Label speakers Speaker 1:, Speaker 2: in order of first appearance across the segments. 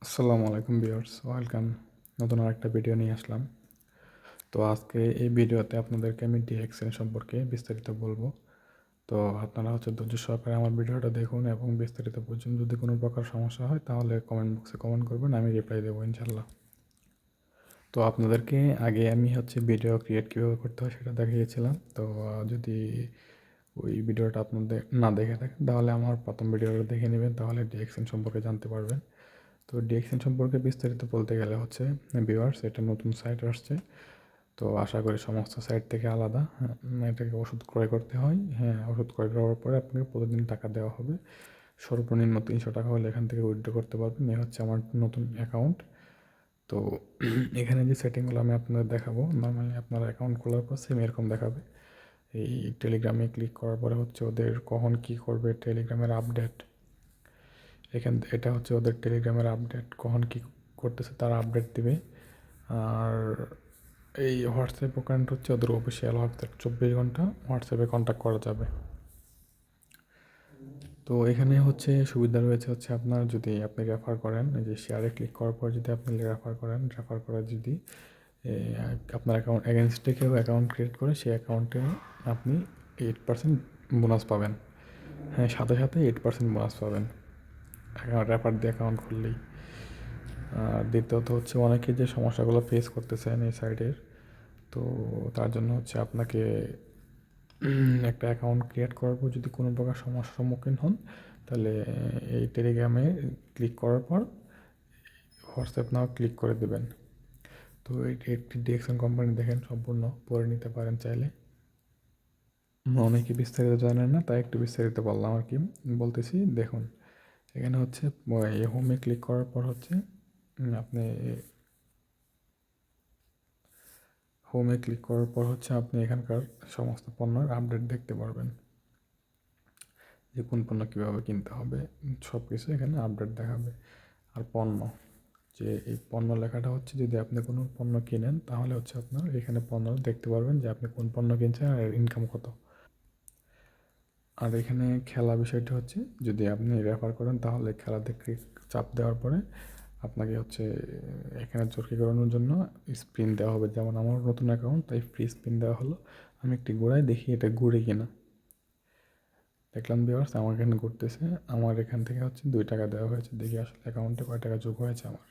Speaker 1: আসসালামু আলাইকুম viewers, welcome. নতুন আরেকটা ভিডিও নিয়ে আসলাম। তো আজকে এই ভিডিওতে আপনাদেরকে আমি ডিএক্সএন সম্পর্কে বিস্তারিত বলবো। তো আপনারা ধৈর্য সহকারে আমার ভিডিওটা দেখুন এবং বিস্তারিত বুঝুন। যদি কোনো প্রকার সমস্যা হয় তাহলে কমেন্ট বক্সে কমেন্ট করবেন, আমি রিপ্লাই দেবো ইনশাল্লাহ। তো আপনাদেরকে আগে আমি ভিডিও ক্রিয়েট কীভাবে করতে হয় সেটা দেখিয়েছিলাম। তো যদি ওই ভিডিওটা আপনাদের না দেখে থাকেন তাহলে আমার প্রথম ভিডিওটা দেখে নেবেন, তাহলে ডিএক্সএন সম্পর্কে জানতে পারবেন। তো ডিএক্সএন সম্পর্কে বিস্তারিত বলতে গেলে ভিউয়ার্স, এটা নতুন সাইট আসছে। তো আশা করি সমস্ত সাইট থেকে আলাদা। এটাকে ওষুধ ক্রয় করতে হয়। হ্যাঁ, ওষুধ ক্রয় করার পরে আপনাকে প্রতিদিন টাকা দেওয়া হবে। সর্বনিম্ন 300 টাকা হলে এখান থেকে উইথড্র করতে পারবেন। এই হচ্ছে আমার নতুন অ্যাকাউন্ট। তো এখানে যে সেটিংগুলো আমি আপনাদের দেখাবো, নর্মালি আপনারা অ্যাকাউন্ট খোলার পর সেম এরকম দেখাবে। এই টেলিগ্রামে ক্লিক করার পরে ওদের কখন কী করবে টেলিগ্রামের আপডেট। এটা হচ্ছে ওদের টেলিগ্রামের আপডেট, কখন কী করতেছে তার আপডেট দিবে। আর এই হোয়াটসঅ্যাপ অ্যাকাউন্ট হচ্ছে ওদের অফিসিয়াল ওয়েবসাইট, 24 ঘন্টা হোয়াটসঅ্যাপে কন্ট্যাক্ট করা যাবে। তো এখানে সুবিধা রয়েছে আপনার যদি আপনি রেফার করেন, এই যে শেয়ারে ক্লিক করার পর যদি আপনি রেফার করেন, রেফার করে যদি আপনার অ্যাকাউন্ট এগেনস্টে কেউ অ্যাকাউন্ট ক্রিয়েট করে, সেই অ্যাকাউন্টে আপনি 8% বোনাস পাবেন। হ্যাঁ, সাথে সাথে 8% বোনাস পাবেন অ্যাকাউন্ট রেফার দিয়ে অ্যাকাউন্ট খুললেই। আর দ্বিতীয়ত অনেকে যে সমস্যাগুলো ফেস করতেছেন এই সাইটের, তো তার জন্য আপনাকে একটা অ্যাকাউন্ট ক্রিয়েট করার পর যদি কোনো প্রকার সমস্যার সম্মুখীন হন, তাহলে এই টেলিগ্রামে ক্লিক করার পর হোয়াটসঅ্যাপ নাও ক্লিক করে দেবেন। তো একটি ডিএক্সএন কোম্পানি দেখেন, সম্পূর্ণ পড়ে নিতে পারেন চাইলে। অনেকে বিস্তারিত জানেন না, তাই একটু বিস্তারিত বললাম আর কি। বলতেছি, দেখুন এখানে হোমে ক্লিক করার পর আপনি হোমে ক্লিক করার পর আপনি এখানকার সমস্ত পণ্যের আপডেট দেখতে পারবেন, যে কোন পণ্য কীভাবে কিনতে হবে সব কিছু এখানে আপডেট দেখাবে। আর পণ্য, যে এই পণ্য লেখাটা যদি আপনি কোনো পণ্য কিনেন তাহলে আপনার এখানে পণ্য দেখতে পারবেন যে আপনি কোন পণ্য কিনছেন আর ইনকাম কত। আর এখানে খেলা বিষয়টি যদি আপনি রেফার করেন তাহলে খেলাতে চাপ দেওয়ার পরে আপনাকে এখানে চরকি করানোর জন্য স্পিন দেওয়া হবে। যেমন আমার নতুন অ্যাকাউন্ট, তাই ফ্রি স্পিন দেওয়া হলো। আমি একটি ঘোড়ায় দেখি এটা ঘুরে কিনা। দেখলাম ভিউয়ার্স, আমার এখানে ঘুরতেছে। আমার এখান থেকে 2 টাকা দেওয়া হয়েছে। দেখি আসলে অ্যাকাউন্টে কয় টাকা যোগ হয়েছে আমার।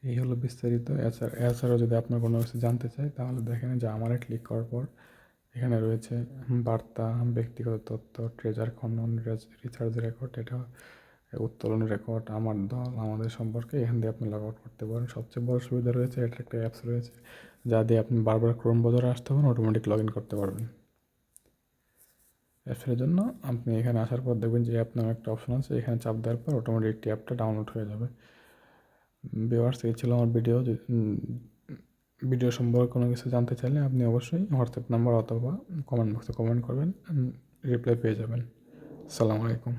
Speaker 1: এই হলো বিস্তারিত। এছাড়াও যদি আপনার কোনো কিছু জানতে চাই তাহলে দেখেন যে আমারে ক্লিক করার পর এখানে রয়েছে বার্তা, ব্যক্তিগত তথ্য, ট্রেজার খনন, রিচার্জ রেকর্ড, এটা উত্তোলন রেকর্ড, আমার দল, আমাদের সম্পর্কে এখান দিয়ে আপনি লগ আউট করতে পারেন। সবচেয়ে বড় সুবিধা রয়েছে, এটা একটা অ্যাপস রয়েছে যা দিয়ে আপনি বারবার ক্রোম ব্রাউজারে আসতে পারেন, অটোমেটিক লগ ইন করতে পারবেন। অ্যাপসের জন্য আপনি এখানে আসার পর দেখবেন যে অ্যাপ নামে একটা অপশন আছে, এখানে চাপ দেওয়ার পর অটোমেটিক অ্যাপটা ডাউনলোড হয়ে যাবে। ভিউয়ার্স, এই ছিল আমার ভিডিও। ভিডিও সম্পর্কে কোনো কিছু জানতে চাইলে আপনি অবশ্যই হোয়াটসঅ্যাপ নাম্বার অথবা কমেন্ট বক্সে কমেন্ট করবেন, রিপ্লাই পেয়ে যাবেন। আসসালামু আলাইকুম।